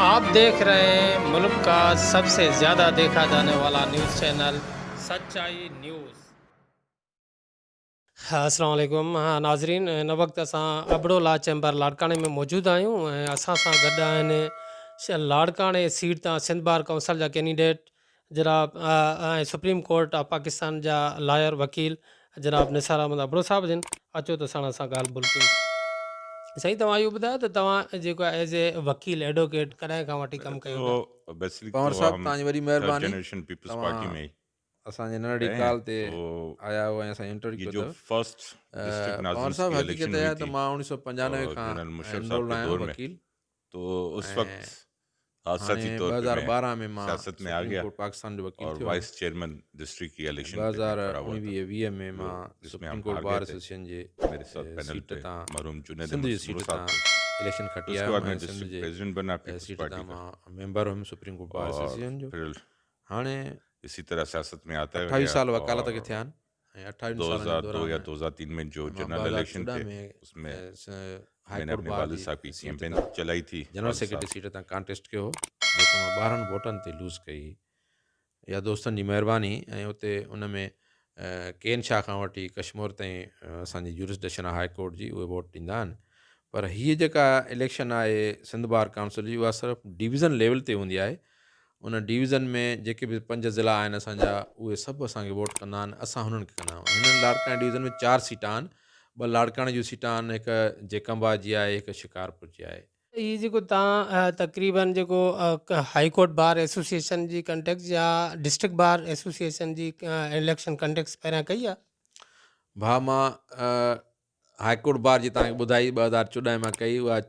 आप देख रहे हैं मुल्क का सबसे ज़्यादा देखा जाने वाला न्यूज़ चैनल सच्चाई न्यूज़। अस्सलाम वालेकुम। नाज़रीन, हिन वक़्तु असां अबड़ोला चैम्बर लाड़काणे में मौजूदु आहियूं ऐं असां सां गॾु आहिनि लाड़काणे सीट तां सिंध बार काउंसिल जा कैंडिडेट जनाब ऐं सुप्रीम कोर्ट ऑफ पाकिस्तान जा लॉयर वकील जनाब निसार अहमद अबड़ो साहब जिन। अचो त साण असां ॻाल्हि ॿोल कयूं। साईं, तव्हां इहो ॿुधायो त तव्हां जेको एज़ ए वकील एडवोकेट कॾहिं खां वठी कमु कयो था? तो बेसिकली पवार तो साहब, हम तव्हांजी वॾी थर्ड महिरबानी। जनरेशन पीपल्स तव्हां पार्टी में ही असांजे नंढड़ी रहे हैं। कॉल ते तो आया हुआ ऐं असां ये इंटरव्यू जो कयो अथव। फर्स्ट डिस्ट्रिक्ट पवार नाज़िम्स साहब, की हक़ीक़त इलेक्शन आहे हुई त थी मां 1995 खां जनरल मुशर्रफ साहब एनरोल के आहियां दौर में, वकील। तो उस ऐं वक्त हादसाती हाणे तौर पे मैं 2012 में मां सियासत में आ सुप्रीम गया कोर्ट पाकिस्तान जो वकील और थियो वाइस चेयरमैन डिस्ट्रिक्ट की ऐं इलेक्शन पे मैं खड़ा हुआ था, 2019-20 में जो मां जिसमें सुप्रीम हम कोर्ट हार बार गए थे। एसोसिएशन जे मेरे साथ पैनल सीट पे तां मरहूम जुनैद सिंध जी अहमद सीट मुरो तां साहब थे। इलेक्शन तो खटी उसके आयुमि बाद मैं ऐं सिंध डिस्ट्रिक्ट जे प्रेसिडेंट बना पीपल्स सीट पार्टी तां का, मां मेंबर हुयुमि सुप्रीम कोर्ट बार और एसोसिएशन जो। फिर हाणे इसी तरह सियासत में आता 28 गया साल वकालत खे और थिया आहिनि ऐं 28 सालनि जे 2002 या दौरान 2003 में जो मां जनरल इलेक्शन 2014 थे में उसमें हाई मैंने कोर्ट अपने बार वालिद जी साहब की सीट कैंपेन तां चलाई थी। जनरल वालिद सेक्रेटरी साहब सीट तां कॉन्टेस्ट कयो, जेको मां 12 वोटनि ते लूज़ कई। इहा दोस्तनि जी महिरबानी। ऐं उते उन में केन शाह खां वठी कश्मीर ताईं असांजी जुरिसडिक्शन आहे हाई कोर्ट जी, उहे वोट ॾींदा आहिनि। पर हीअ जेका इलेक्शन आहे सिंध बार काउंसिल जी, उहा सिर्फ़ु डिवीज़न लेवल ते हूंदी आहे। उन डिवीज़न में जेके बि 5 ज़िला आहिनि असांजा, उहे सभु असांखे वोट कंदा आहिनि, असां हुननि खे कंदा आहियूं। हिननि लाड़काणे डिवीज़न में 4 सीटां आहिनि। 2 लाड़काणे जूं सीटां आहिनि, हिकु जेकंबा जी आहे, हिकु शिकारपुर जी आहे। ये जेको तव्हां तक़रीबन जेको हाई कोर्ट बार एसोसिएशन जी कंटेक्ट या डिस्ट्रिक्ट बार एसोसिएशन जी इलेक्शन कंटेक्ट पहिरियां कई आहे? भाउ, मां हाई कोर्ट बार जी तव्हांखे ॿुधाई 2014 मां कई, उहा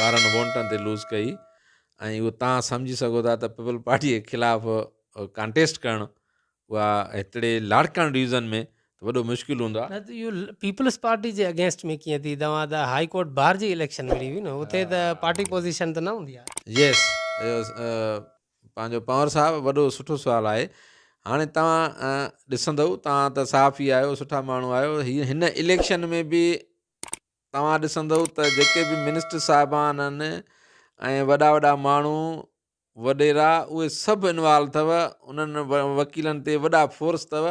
12 वोटनि ते लूज़ कई। ऐं उहो तव्हां सम्झी सघो था त पीपल पार्टीअ जे ख़िलाफ़ु कॉन्टेस्ट करणु उहा हिकिड़े लाड़काणे डिवीज़न में त वॾो मुश्किल हूंदो आहे। न त इहो पीपल्स पार्टी जे अगेंस्ट में कीअं थी? तव्हां त हाई कोर्ट बार जी इलेक्शन मिली हुई न, हुते त पार्टी पोज़ीशन त न हूंदी आहे। यस, पंहिंजो पवार साहब, वॾो सुठो सुवालु आहे। हाणे तव्हां ॾिसंदव, तव्हां त साफ़ ई आहियो, सुठा माण्हू आहियो। हिन इलेक्शन में बि तव्हां ॾिसंदव त जेके बि मिनिस्टर साहिबान आहिनि ऐं वॾा वॾा माण्हू वॾेरा, उहे सभु इनवॉल्व अथव। उन्हनि वकीलनि ते वॾा फोर्स अथव।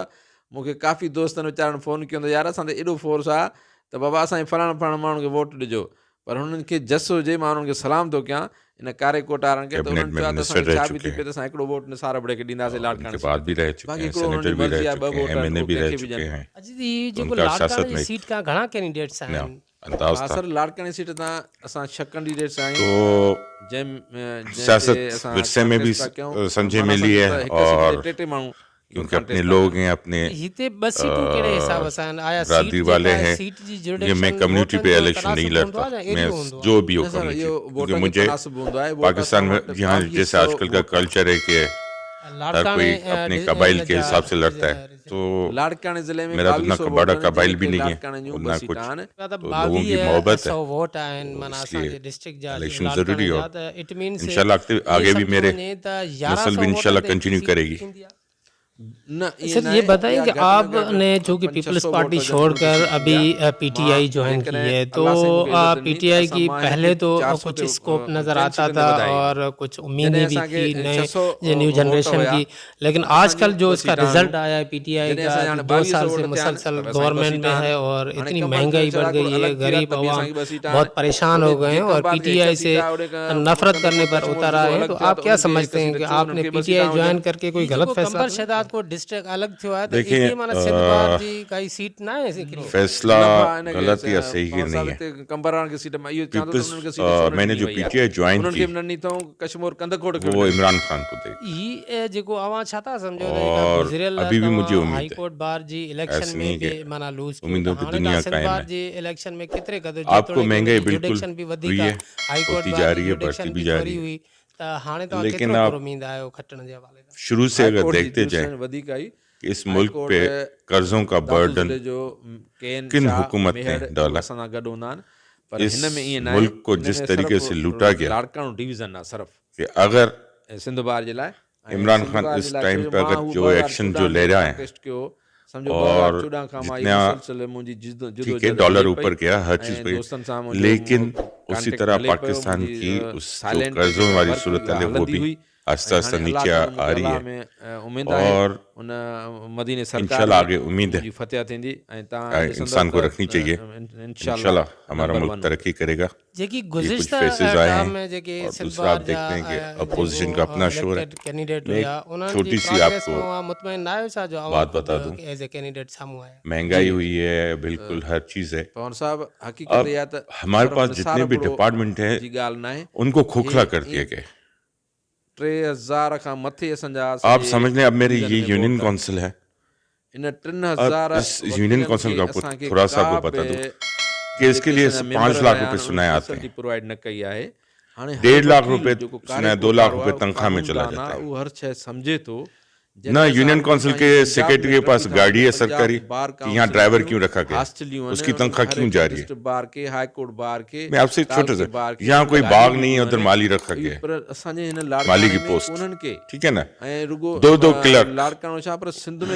मूंखे काफ़ी दोस्तनि वीचारनि फ़ोन कयो त यार, असां त एॾो फोर्स आहे त बाबा असांजे फलाणे फलाणे माण्हू खे वोट ॾिजो। पर हुननि खे जस हुजे, मां हुननि खे सलाम थो कयां इन कारे कोट वारनि खे, त कैबिनेट उन्हनि में चयो त मिनिस्टर असांखे रह छा बि चुके थी हैं पए त असां हिकिड़ो वोट निसार बड़े खे ॾींदासीं और लाड़काणे उनके सीट बाद भी ते। रह चुके बाक़ी हैं, हिकिड़ो सेनेटर हुननि जी भी रह मर्ज़ी आहे, 2 चुके हैं, वोट एमएनए भी रह कंहिंखे बि चुके ॾियनि। हैं। अजी इहो तो जेको उनका लाड़काणे सियासत जी में सीट खां घणा कैंडिडेट्स ना आहिनि? अंदाज था। सर, लाड़काणे सीट तां असां 6 कैंडिडेट्स आहियूं, तो जंहिं ते सियासत असां विरसे में भी कॉन्टेस्ट था कयूं। समझे माना मिली सम्झो है, त हिक सीट ते और 3 माण्हू क्योंकि अपने कॉन्टेस्ट था लोग कनि। हैं, अपने हिते 2 सीटूं कहिड़े हिसाब सां आहिनि? आया सीट बरादरी वाले जेका हैं, सीट जी क्योंकि मैं जुरिडिक्शन कम्युनिटी वोटनि पे जो इलेक्शन नहीं तनासुब हूंदो लड़ता, आहे या मैं एरियो हूंदो जो आहे? भी हो न सर, कम्युनिटी, इहो क्योंकि वोट जो मुझे तनासुब हूंदो आहे। वोट पाकिस्तान असां में वटि यहाँ जैसे 2200 आजकल का वोट आहे। कल्चर है कि हर लाड़काणे कोई अपने कबाइल के हिसाब से लड़ता है, तो लाड़काणे ज़िले में मेरा तो उतना 2200 बड़ा वोट आहिनि, कबाइल भी जंहिंखे नहीं है लाड़काणे जूं और 2 ना सीटां कुछ, आहिनि। तो लोगों की मोहब्बत है, 2200 वोट आहिनि तो माना इसलिए असांजे डिस्ट्रिक्ट जा इलेक्शन लाड़काणे ज़रूरी, जा, और त इट मीन्स इंशाल्लाह आगे भी मेरे नस्ल भी 1100 वोटनि इंशाल्लाह ते हिकु कंटिन्यू सीट करेगी। थींदी आहे। न, सर, ये बताइए कि आपने चूँकि पीपल्स पार्टी छोड़कर अभी पीटीआई ज्वाइन की है, तो पीटीआई की पहले तो कुछ स्कोप नज़र आता था और कुछ उम्मीदें भी थी नए न्यू जनरेशन की, लेकिन आजकल जो इसका रिजल्ट आया है पीटीआई का, जो 2 साल से मुसलसल गवर्नमेंट में है और इतनी महंगाई बढ़ गई है, गरीब अवाम बहुत परेशान हो गए हैं और पीटीआई से नफरत करने पर उतर आए हैं। तो आप क्या समझते हैं कि आपने पीटीआई ज्वाइन करके कोई गलत फैसला को डिस्ट्रिक्ट अलग थियो है, तो देखिए, इतनी माना सिंध बार जी काई सीट ना है सिकरी फैसला गलत या सही की नहीं है। मैंने जो पीटीआई ज्वाइन की वो इमरान खान को देखी, ये जेको अवा छाता समझो और गुजरियल अभी भी मुझे उम्मीद हाई है, कोर्ट बार जी इलेक्शन ऐसे में नहीं भी कि माना लूज उम्मीदों की दुनिया सिंध कायम बार है। जी इलेक्शन में कितरे कदर आपको महंगाई बिल्कुल जुडिक्शन भी वधिक हुई है, हाई कोर्ट होती बार जा जी रही है, जुडिक्शन बढ़ती भी भी जा थोड़ी रही है, हुई, त हाणे तव्हां लेकिन केतिरो आप उम्मीद आयो खटण जे हवाले सां? शुरू से अगर देखते जाएं कि इस मुल्क पे कर्जों का बर्डन किन हुकूमत ने डाला, इस मुल्क को जिस तरीके से लूटा गया, कि अगर सिंध बार जे लाइ इमरान खान इस टाइम पे अगर जो एक्शन जो ले रहा है, और जितना ठीक है डॉलर ऊपर गया हर चीज पे, लेकिन उसी तरह पाकिस्तान की उस जो कर्जों वाली सूरत है वो भी आस्ता आस्ता नीचे आ रही है और इंशाल्लाह आगे उम्मीद है इंसान को रखनी चाहिए। इंशाल्लाह हमारा मुल्क तरक्की करेगा। जेकी कुछ गुज़िश्ता फेसेस आए टाइम में हैं जेके और इस दूसरा बार आप देखते हैं कि अपोजिशन का अपना शोर है। कैंडिडेट मैं हुआ एक उन्हनि छोटी जी सी प्रोग्रेस आपको में मुतमइन ना आयो छा जो बात बता दूं, एज ए कैंडिडेट सामू आया। महंगाई हुई है, बिल्कुल हर चीज है। पवन साहब हकीकत या अब हमारे पास जितने भी डिपार्टमेंट हैं जी ॻाल्हि न आहे, उनको खोखला कर दिया गया। 3000 खां मथे असांजा आप समझ लें अब मेरी ये यूनियन काउंसिल है, इन अब 3000 इस यूनियन काउंसिल का आपको थोड़ा सा आपको बता दूं कि इसके लिए 5 लाख रुपए सुनाए आते हैं, प्रोवाइड न कई आहे। हाणे 1.5 लाख रुपए सुनाए 2 लाख रुपए तनख्वाह में चला जाता है। वो हर शइ समझे तो ना यूनियन काउंसिल के सेक्रेटरी के पास गाड़ी है सरकारी कि यहाँ ड्राइवर क्यों रखा गया, उसकी तनख्वाह क्यों जा रही है। बार के हाई कोर्ट बार के मैं आपसे छोटा सा, यहाँ कोई बाग नहीं है उधर माली रखा गया है, माली की पोस्ट, ठीक है ना, 2-2 क्लर्क।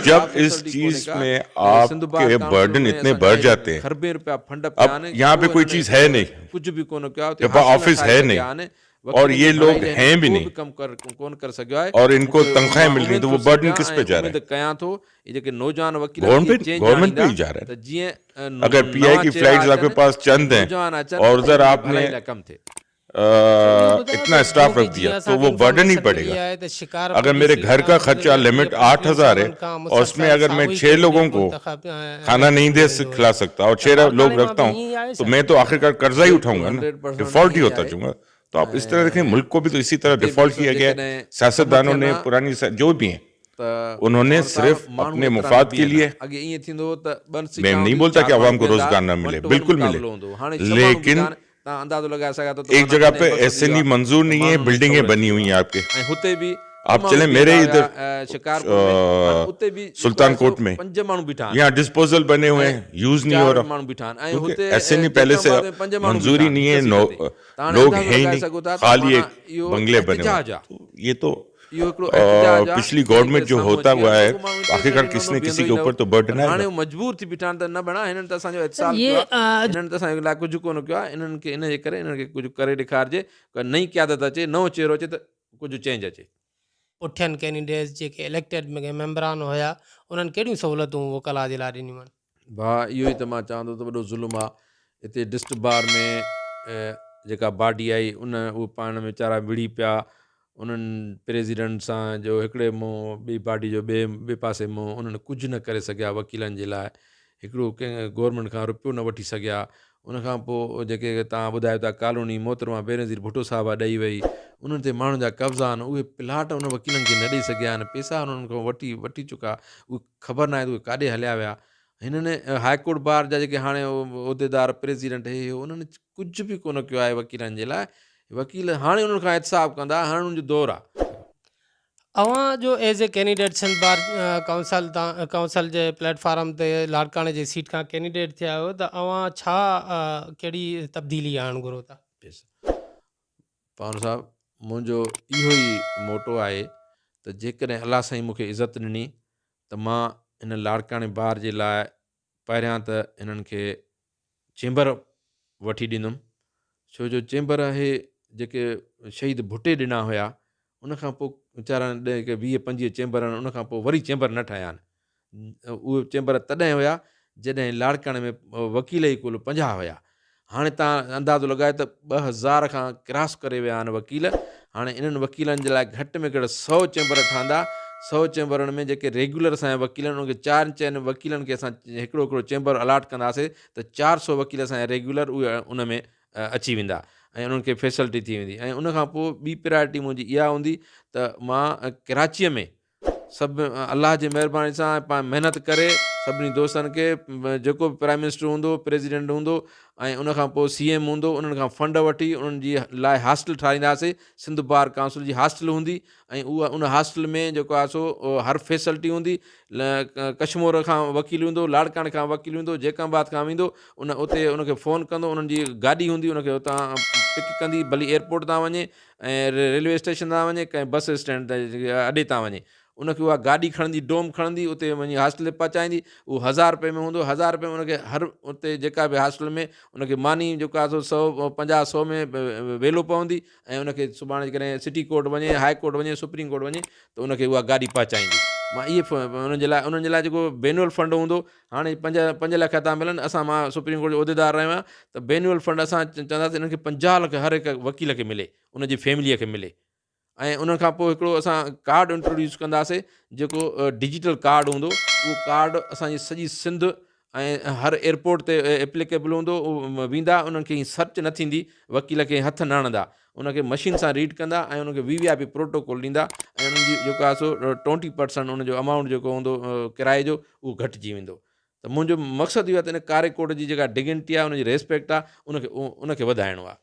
जब इस चीज में आपके बर्डन इतने बढ़ जाते हैं, खरबे रुपया फंड अब यहाँ पे कोई चीज है नहीं, कुछ भी ऑफिस है नहीं और ये लोग हैं भी नहीं कौन कर सकियो आहे और इनको तनख्वाहें मिल रही, तो वो बर्डन किस पे जा रहा है? कयां थो ये जेके नौजवान वकील गवर्नमेंट पे ही जा रहा है। जियां अगर पीआई की फ्लाइट्स आपके पास चंद हैं और उधर आपने इतना स्टाफ रख दिया तो वो बर्डन ही पड़ेगा। अगर मेरे घर का खर्चा लिमिट 8000 है और उसमें अगर मैं 6 लोगों को खाना नहीं दे खिला सकता और 6 लोग रखता हूँ तो मैं तो आखिरकार कर्जा ही उठाऊंगा ना, डिफॉल्ट ही होता जाऊंगा। तो आप इस तरह देखें, मुल्क को भी तो इसी तरह डिफॉल्ट किया गया है। सियासतदानों ने पुरानी जो भी हैं उन्होंने सिर्फ अपने मुफाद के लिए, मैं नहीं बोलता कि अवाम को रोजगार ना मिले, बिल्कुल मिले, लेकिन एक जगह पे एसएनई मंजूर नहीं है, बिल्डिंगें बनी हुई हैं आपके, आप चले मेरे इधर सुल्तान कोट में, यहाँ डिस्पोजल बने हुए हैं, यूज नहीं हो रहा, एसएनई पहले से मंजूरी नहीं है, लोग हैं ही नहीं, खाली एक बंगले बने हुए। ये तो पिछली गवर्नमेंट जो होता हुआ है, आखिरकार किसी न किसी के ऊपर तो बर्डन है। मजबूर थी बिठान त न बणा, हिननि त असांजो एहसास कयो आहे, हिननि त असांजे लाइ कुझु कोन कयो आहे। इन्हनि खे इन जे करे इन्हनि खे कुझु करे ॾेखारिजे, नई क़यादत अचे, नओं चेहरो अचे त कुझु चेंज अचे। पुठियनि कैंडिडेट्स जेके इलेक्टेड मेंबरान हुया उन्हनि कहिड़ियूं सहूलियतूं वकला जे लाइ ॾिनियूं आहिनि? भाउ इहो ई त मां चवंदो त वॾो ज़ुल्म आहे हिते। डिस्ट्रिक्ट बार में जेका बॉडी आई उहे पाण में वीचारा विड़ी पिया, उन्हनि प्रेसिडेंट सां जो हिकिड़े मुंहुं ॿी पार्टी जो ॿिए पासे मुंहुं, उन्हनि कुझु न करे सघिया वकीलनि जे लाइ, हिकिड़ो कंहिं गवर्नमेंट खां रुपयो न वठी सघिया। उनखां पोइ जेके तव्हां ॿुधायो था कॉलोनी मोहतरमा बेनज़ीर भुट्टो साहब ॾेई वई, उन्हनि ते माण्हुनि जा कब्ज़ा आहिनि, उहे प्लाट उन वकीलनि खे न ॾेई सघिया आहिनि, पैसा उन्हनि खां वठी चुका, उहे ख़बर न आहे त उहे काॾे हलिया विया। हिननि हाईकोर्ट बार जा जेके हाणे उहिदेदार प्रेसिडेंट हे उन्हनि कुझु बि कोन कयो आहे वकीलनि जे लाइ। वकील हाणे उन्हनि खां एहतिसाब कंदा, हाणे उन्हनि जो दौरु आहे। अवां जो as a candidate Sindh bar council जे प्लेटफॉर्म ते लाड़काणे जी सीट खां कैंडिडेट थिया आहियो, त अवां छा कहिड़ी तब्दीली आणणु घुरो था? पवन साहब, मुंहिंजो इहो ई मोटो आहे त जेकॾहिं अलाह साईं मूंखे इज़त ॾिनी त मां हिन लाड़काणे बार जे लाइ पहिरियां त हिननि खे चेंबर वठी ॾींदुमि, छो जो चेंबर हे जेके शहीद भुट्टे ॾिना हुया उनखां पोइ वीचारा 20-25 चेंबर आहिनि, उनखां पोइ वरी चेंबर न ठाहिया आहिनि। उहे चेंबर तॾहिं हुया जॾहिं लाड़काणे में वकील ई कुल 50 हुया। हाणे तव्हां अंदाज़ो लॻायो त 2000 खां क्रॉस करे विया आहिनि वकील। हाणे इन्हनि वकीलनि जे लाइ घटि में घटि 100 चेंबर ठहंदा। 100 चेंबरनि में जेके रेगुलर असांजा वकील आहिनि उनखे 4 वकीलनि खे असां हिकिड़ो चेंबर अलाट कंदासीं त 400 वकील असांजा रेगुलर उहे उन में अची वेंदा ऐं उन्हनि खे फैसिलिटी थी वेंदी। ऐं उनखां पोइ ॿी प्रायोरिटी मुंहिंजी इहा हूंदी त मां कराचीअ में सभु अलाह जी महिरबानी सां महिनत करे सभिनी दोस्तनि खे जेको बि प्राइम मिनिस्टर हूंदो, प्रेसिडेंट हूंदो ऐं उनखां पोइ CM हूंदो, उन्हनि खां फंड वठी उन्हनि जी लाइ हॉस्टल ठाहींदासीं। सिंध बार काउंसिल जी हॉस्टल हूंदी ऐं उहा उन हॉस्टल में जेको आहे सो हर फैसिलिटी हूंदी। कश्मीर खां वकील हूंदो, लाड़काणे खां वकील हूंदो, जैकाबाद खां वेंदो उते उनखे फ़ोन कंदो, उन्हनि जी गाॾी हूंदी उनखे उतां पिक कंदी, भली एयरपोर्ट तां वञे ऐं रेलवे स्टेशन तां वञे, कंहिं बस स्टैंड अॾे तां वञे, उनखे उहा गाॾी खणंदी, डोम खणंदी, उते वञी हॉस्टल पहुचाईंदी, उहो 1000 रुपए में हूंदो, 1000 रुपए में उनखे हर उते जेका बि हॉस्टल में उनखे मानी जेको आहे 150-100 में वेलो पवंदी, ऐं उनखे सुभाणे जेकॾहिं सिटी कोर्ट वञे, हाई कोर्ट वञे, सुप्रीम कोर्ट वञे त उनखे उहा गाॾी पहुचाईंदी। मां इहे उन्हनि जे लाइ जेको बेनुअल फंड हूंदो, हाणे 5 लख था मिलनि, मां सुप्रीम कोर्ट जो उहिदेदार रहियो आहियां, त बेनुअल फंड असां चवंदासीं इन्हनि खे 50 लख हर हिकु वकील खे मिले, उनजी फैमिलीअ खे मिले। ऐं उन खां पोइ हिकिड़ो असां कार्ड इंट्रोड्यूस कंदासीं जेको डिजिटल कार्ड हूंदो, उहो कार्ड असांजी सॼी सिंध ऐं हर एयरपोर्ट ते एप्लीकेबल हूंदो, उहो वेंदा, उन्हनि खे सर्च न थींदी, वकील खे हथु न हणंदा, उनखे मशीन सां रीड कंदा ऐं उनखे VVIP प्रोटोकॉल ॾींदा, ऐं उन्हनि जी जेको आहे 20% उनजो अमाउंट जेको हूंदो किराए जो, उहो घटिजी वेंदो। त मुंहिंजो मक़सदु इहो आहे त इन कार्य कोर्ट जी जेका डिग्निटी आहे, उनजी रेस्पेक्ट आहे, उनखे वधाइणो आहे।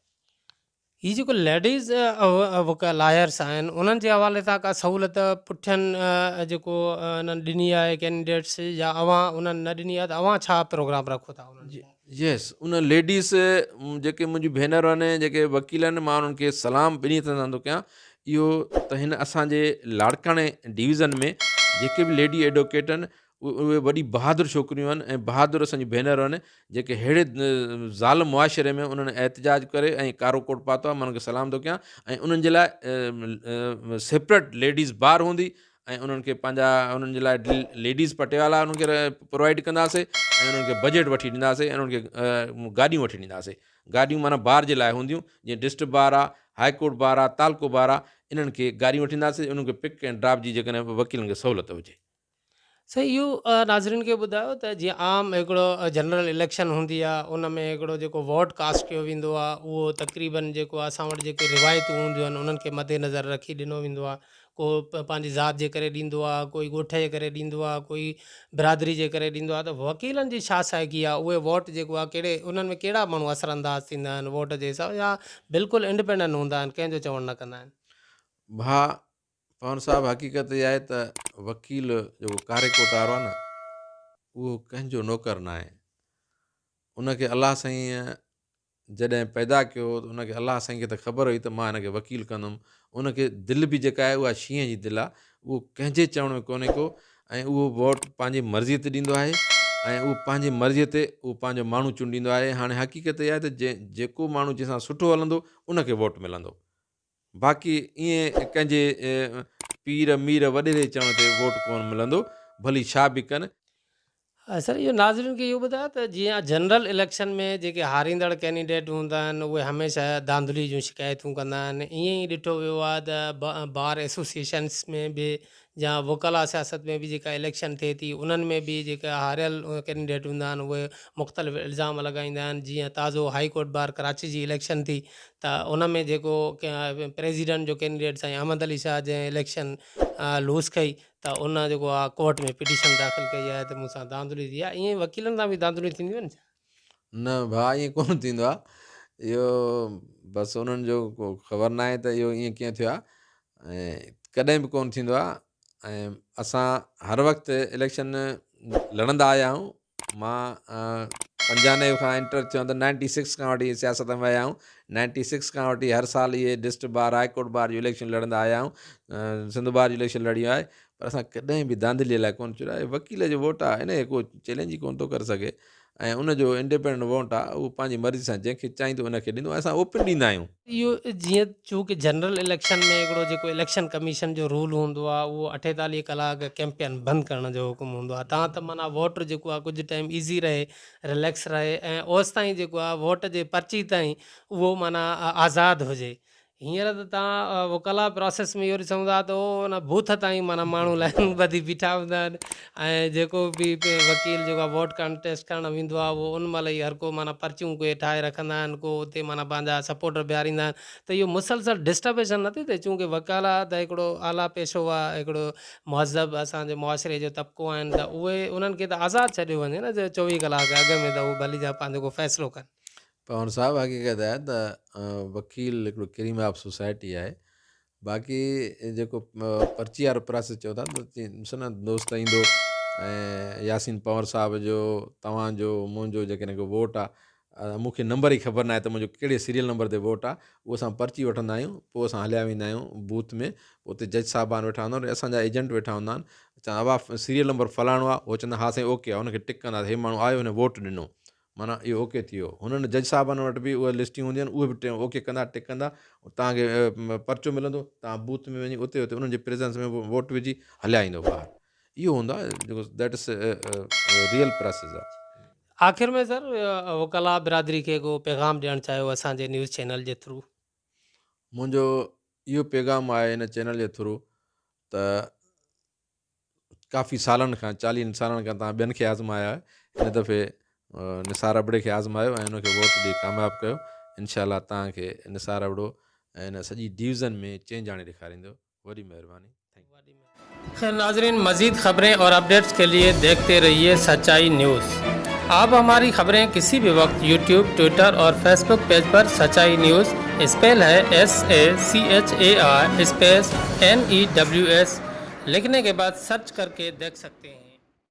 ही जेको लेडीज़ लायर्स आहिनि उन्हनि जे हवाले सां का सहूलियत पुठियनि जेको उन्हनि ॾिनी आहे कैंडिडेट्स, या अवां उन्हनि न ॾिनी आहे, त अवां छा प्रोग्राम रखो था उन्हनि जी? यस, उन लेडीज़ जेके मुंहिंजी भेनरूं आहिनि, जेके वकील आहिनि, मां उन्हनि खे सलाम ॿिन्ही तरह थो कयां इहो त हिन असांजे लाड़काणे डिवीज़न में जेके बि लेडी एडवोकेट आहिनि, उहे वॾी बहादुर छोकिरियूं आहिनि ऐं बहादुर असांजी भेनरूं आहिनि, जेके अहिड़े ज़ालिम मुआशिरे में उन्हनि एहतिजाज करे ऐं कारो कोट पातो आहे। मां उन्हनि खे सलाम थो कयां, ऐं उन्हनि जे लाइ सेपरेट लेडीज़ बार हूंदी, ऐं उन्हनि खे पंहिंजा उन्हनि जे लाइ लेडीज़ पटियाला उन्हनि खे प्रोवाइड कंदासीं, ऐं उन्हनि खे बजट वठी ॾींदासीं, ऐं उन्हनि खे गाॾियूं वठी ॾींदासीं। गाॾियूं माना बार जे लाइ हूंदियूं, जीअं डिस्ट्रिक्ट बार आहे, हाई कोर्ट बार आहे, तालको बार आहे, इन्हनि खे गाॾियूं वठी ॾींदासीं, उन्हनि खे पिक एंड ड्रॉप जी जेकॾहिं वकीलनि खे सहूलियत हुजे। सही, इहो नाज़रीन खे ॿुधायो त जीअं आम हिकिड़ो जनरल इलेक्शन हूंदी आहे, उन में हिकिड़ो जेको वोट कास्ट कयो वेंदो आहे, उहो तक़रीबन जेको आहे असां वटि जेके रिवायतूं हूंदियूं आहिनि उन्हनि खे मद्देनज़र रखी ॾिनो वेंदो आहे। को पंहिंजी ज़ात जे करे ॾींदो आहे, कोई ॻोठ जे करे ॾींदो आहे, कोई बिरादरी जे करे ॾींदो आहे। त वकीलनि जी छा साइकी आहे, उहे वोट जेको आहे कहिड़े उन्हनि में कहिड़ा माण्हू असरअंदाज़ थींदा आहिनि वोट जे हिसाब, या बिल्कुलु इंडिपेंडेंट हूंदा आहिनि, कंहिंजो चवणु न कंदा आहिनि? भाउ पवन साहब, हक़ीक़त इहा आहे त वकील जेको कार्य कोर्ट वारो आहे न, उहो कंहिंजो नौकर न आहे। उनखे अलाह साईं जॾहिं पैदा कयो त उनखे अलाह साईं खे त ख़बर हुई त मां हिनखे वकील कंदुमि। उनखे दिलि बि जेका आहे उहा शींहं जी दिलि आहे, उहो कंहिंजे चवण में कोन्हे को, ऐं उहो वोट पंहिंजी मर्ज़ीअ ते ॾींदो आहे, ऐं उहो पंहिंजी मर्ज़ीअ ते उहो पंहिंजो माण्हू चूंडींदो आहे। हाणे हक़ीक़त इहा आहे त जेको माण्हू जंहिंसां सुठो हलंदो उनखे वोट मिलंदो। बाक़ी ईअं कंहिंजे पीर मीर वॾे जे चवण ते वोट कोन मिलंदो, भली छा बि कनि। सर, इहो नाज़रीन खे इहो ॿुधायो त जीअं जनरल इलेक्शन में जेके हारींदड़ कैंडिडेट हूंदा आहिनि उहे हमेशह धांधली जूं शिकायतूं कंदा आहिनि। ईअं ई ॾिठो वियो आहे त बार एसोसिएशन्स में बि या वकला सियासत में बि जेका इलेक्शन थिए थी, उन्हनि में बि जेका हारियल कैंडिडेट हूंदा आहिनि उहे मुख़्तलिफ़ इल्ज़ाम लॻाईंदा आहिनि। जीअं ताज़ो हाई कोर्ट बार कराची जी इलेक्शन थी, त उन में जेको प्रेसिडेंट जो कैंडिडेट साईं अहमद अली शाह जंहिं इलेक्शन लूज़ कई, त उन जेको आहे कोर्ट में पिटीशन दाख़िल कई आहे त मूंसां धांधली थी आहे। ईअं वकीलनि सां बि धांधली थींदियूं आहिनि छा? न भाउ, ईअं कोन थींदो आहे। इहो बसि उन्हनि जो को ख़बर न आहे त इहो ईअं कीअं थियो आहे, ऐं कॾहिं बि कोन थींदो आहे। ऐं असां हर वक़्तु इलेक्शन लड़ंदा आया आहियूं। मां 95 खां एंटर थियो त 96 खां वठी सियासत में विया आहियूं। 96 खां वठी हर साल इहे district bar, high court bar जो इलेक्शन लड़ंदा आया आहियूं। सिंध बार जो इलेक्शन लड़ी आहे, पर असां कॾहिं बि धांधलीअ लाइ कोन चुरिया। वकील जो वोट आहे, हिन को चैलेंज ई कोन थो करे सघे, ऐं उनजो इंडिपेंडेंट वोट आहे, उहो पंहिंजी मर्ज़ी सां जंहिंखे चाहींदो उनखे ॾींदो। असां ओपन ॾींदा आहियूं। इहो जीअं चूंकि जनरल इलेक्शन में हिकिड़ो जेको इलेक्शन कमीशन जो रूल हूंदो आहे, उहो 48 कलाक कैंपेन बंदि करण जो हुकुम हूंदो आहे। तव्हां त माना वोट जेको आहे कुझु टाइम ईज़ी रहे, रिलैक्स रहे, ऐं ओसि ताईं जेको आहे वोट जे पर्ची ताईं उहो माना आज़ादु हुजे। हींअर त तव्हां वकला प्रोसेस में इहो ॾिसूं था त उहो हुन बूथ ताईं माना माण्हू लाइन ॿधी बीठा हूंदा आहिनि, ऐं जेको बि वकील जेको आहे वोट कंटेस्ट करणु वेंदो आहे उहो उन महिल ई हर को माना पर्चियूं कोई ठाहे रखंदा आहिनि, को उते माना पंहिंजा सपोर्टर बीहारींदा आहिनि। त इहो मुसलसल डिस्टर्बेशन नथी थिए, चूंकि वकाला त हिकिड़ो आला पेशो आहे, हिकिड़ो महज़ब असांजे मुआशिरे जो तबिको आहिनि, त उहे उन्हनि खे त आज़ादु छॾियो वञे न, 24 कलाक अॻ में त उहे भली जा पंहिंजो को फ़ैसिलो कनि। पवन साहब, हक़ीक़त आहे त वकील हिकिड़ो क्रीम ऑफ सोसाइटी आहे। बाक़ी जेको पर्ची वारो प्रोसेस चओ था त ॾिसो न, दोस्त ईंदो ऐं यासीन पवर साहब जो, तव्हांजो, मुंहिंजो जेकॾहिं को वोट आहे, मूंखे नंबर ई ख़बर न आहे त मुंहिंजो कहिड़े सीरियल नंबर ते वोट आहे, उहो असां पर्ची वठंदा आहियूं, पोइ असां हलिया वेंदा आहियूं बूथ में, उते जज साहिबान वेठा हूंदा आहिनि, असांजा एजेंट वेठा हूंदा आहिनि, चवंदा वाह सीरियल नंबर फलाणो आहे, उहो चवंदा हा साईं ओके आहे, हुनखे टिक कंदा, हे माण्हू आयो हिन वोट ॾिनो, माना इहो ओके थी वियो। हुननि जज साहिबान वटि बि उहे लिस्टियूं हूंदियूं आहिनि, उहे बि ओके कंदा, टिक कंदा, तव्हांखे पर्चो मिलंदो, तव्हां बूथ में वञी उते उन्हनि जे प्रेजेंस में वोट विझी हलिया ईंदो ॿाहिरि। इहो हूंदो आहे जेको दैट इज़ रियल प्रोसेस आहे। आख़िर में सर वकला बिरादरी खे को पैगाम ॾियणु चाहियो असांजे न्यूज़ चैनल जे थ्रू? मुंहिंजो इहो पैगाम आहे हिन चैनल जे थ्रू त काफ़ी सालनि खां 40 सालनि खां तव्हां ॿियनि खे आज़माया आहे, हिन दफ़े निसार अबड़े खे आज़मायो ऐं हुनखे वोट ॾेई कामयाबु कयो। इनशाला तव्हांखे निसार अबड़ो ऐं हिन सॼी डिवीज़न में चेंज आणे ॾेखारींदो। वॾी महिरबानी। खैर नाज़रीन, मज़ीद ख़बरें और अपडेट्स के लिए देखते रहिए सच्चाई न्यूज़। आप हमारी खबरें किसी भी वक्त यूट्यूब, ट्विटर और फेसबुक पेज पर सच्चाई न्यूज़ स्पेल है SACHAI स्पेस NEWS लिखने के बाद सर्च करके देख सकते हैं।